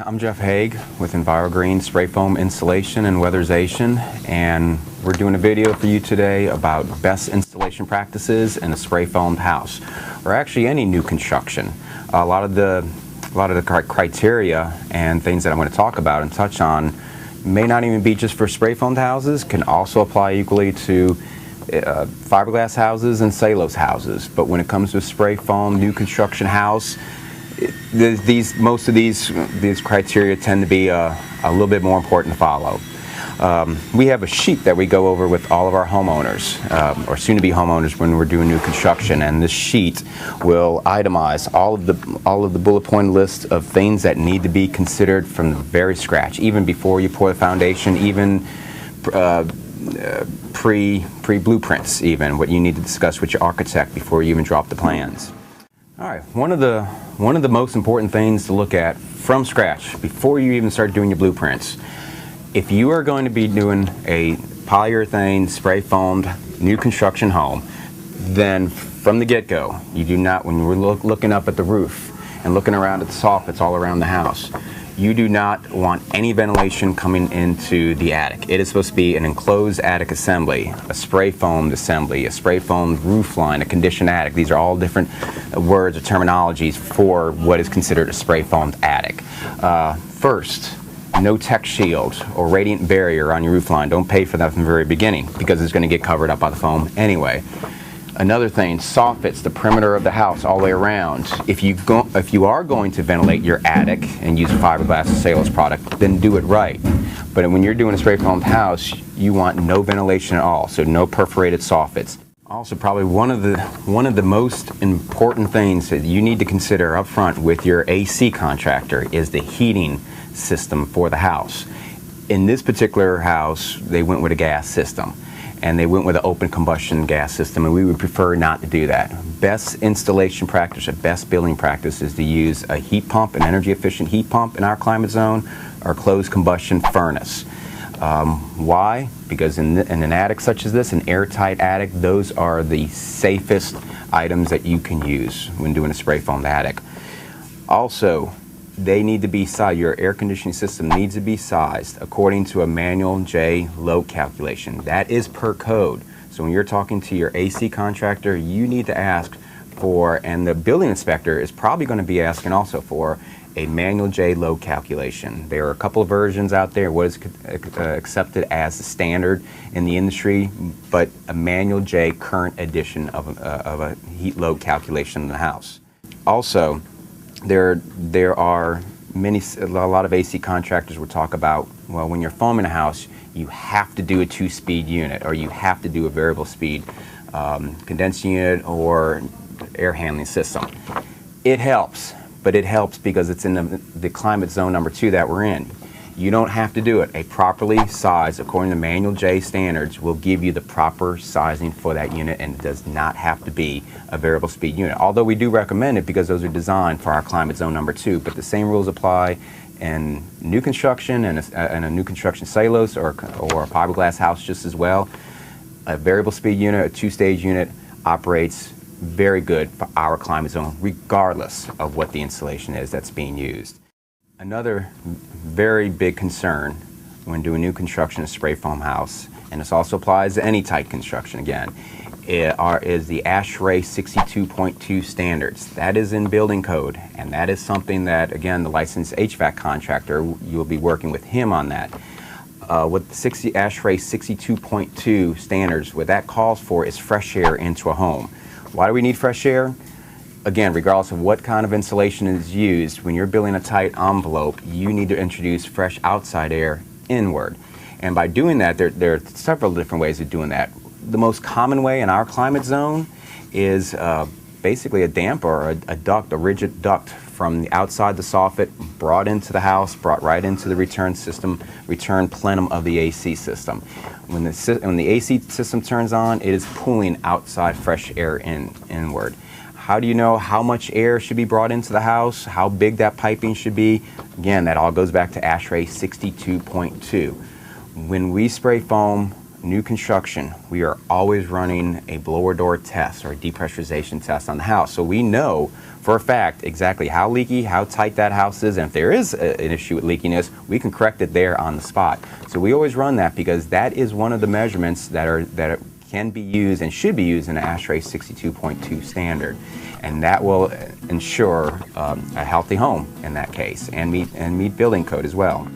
I'm Jeff Haig with EnviroGreen Spray Foam Installation and Weatherization, and we're doing a video for you today about best installation practices in a spray foamed house, or actually any new construction. A lot of the criteria and things that I'm going to talk about and touch on may not even be just for spray foamed houses, can also apply equally to fiberglass houses and cellulose houses. But when it comes to a spray foam new construction house, most of these criteria tend to be a little bit more important to follow. We have a sheet that we go over with all of our homeowners, or soon-to-be homeowners, when we're doing new construction, and this sheet will itemize all of the bullet point list of things that need to be considered from the very scratch, even before you pour the foundation, even pre-blueprints, even what you need to discuss with your architect before you even drop the plans. All right, one of the most important things to look at from scratch before you even start doing your blueprints, if you are going to be doing a polyurethane spray foamed new construction home, then from the get-go, you do not, when we're looking up at the roof and looking around at the soffits all around the house, you do not want any ventilation coming into the attic. It is supposed to be an enclosed attic assembly, a spray foamed assembly, a spray foamed roof line, a conditioned attic. These are all different words or terminologies for what is considered a spray foamed attic. First, no tech shield or radiant barrier on your roof line. Don't pay for that from the very beginning, because it's going to get covered up by the foam anyway. Another thing, soffits, the perimeter of the house all the way around. If you are going to ventilate your attic and use a fiberglass or cellulose product, then do it right. But when you're doing a spray foamed house, you want no ventilation at all, so no perforated soffits. Also, probably one of the most important things that you need to consider up front with your AC contractor is the heating system for the house. In this particular house, they went with a gas system, and they went with an open combustion gas system, and we would prefer not to do that. Best installation practice, or best building practice, is to use a heat pump, an energy efficient heat pump in our climate zone, or closed combustion furnace. Why? Because in an attic such as this, an airtight attic, those are the safest items that you can use when doing a spray foamed attic. Also, they need to be sized. Your air conditioning system needs to be sized according to a manual J load calculation. That is per code. So when you're talking to your AC contractor, you need to ask for, and the building inspector is probably going to be asking also for, a manual J load calculation. There are a couple of versions out there, what is accepted as the standard in the industry, but a manual J current edition of a heat load calculation in the house. Also, there are a lot of AC contractors will talk about, well, when you're foaming a house, you have to do a 2-speed unit, or you have to do a variable speed condensed unit or air handling system. It helps, but it helps because it's in the climate zone number 2 that we're in. You don't have to do it. A properly sized, according to manual J standards, will give you the proper sizing for that unit, and it does not have to be a variable speed unit. Although we do recommend it because those are designed for our climate zone number 2, but the same rules apply in new construction and a new construction cellulose or a fiberglass house just as well. A variable speed unit, a 2-stage unit, operates very good for our climate zone, regardless of what the installation is that's being used. Another very big concern when doing new construction in a spray foam house, and this also applies to any type construction again, is the ASHRE 62.2 standards. That is in building code, and that is something that, again, the licensed HVAC contractor, you'll be working with him on that. What the ASHRE 62.2 standards, what that calls for is fresh air into a home. Why do we need fresh air? Again, regardless of what kind of insulation is used, when you're building a tight envelope, you need to introduce fresh outside air inward. And by doing that, there are several different ways of doing that. The most common way in our climate zone is basically a damper, or a duct, a rigid duct from the outside the soffit, brought into the house, brought right into the return plenum of the AC system. When the AC system turns on, it is pulling outside fresh air inward. How do you know how much air should be brought into the house, how big that piping should be? Again, that all goes back to ASHRE 62.2. When we spray foam new construction, we are always running a blower door test or a depressurization test on the house. So we know for a fact exactly how leaky, how tight that house is, and if there is an issue with leakiness, we can correct it there on the spot. So we always run that because that is one of the measurements that can be used and should be used in an ASHRE 62.2 standard. And that will ensure a healthy home in that case, and meet building code as well.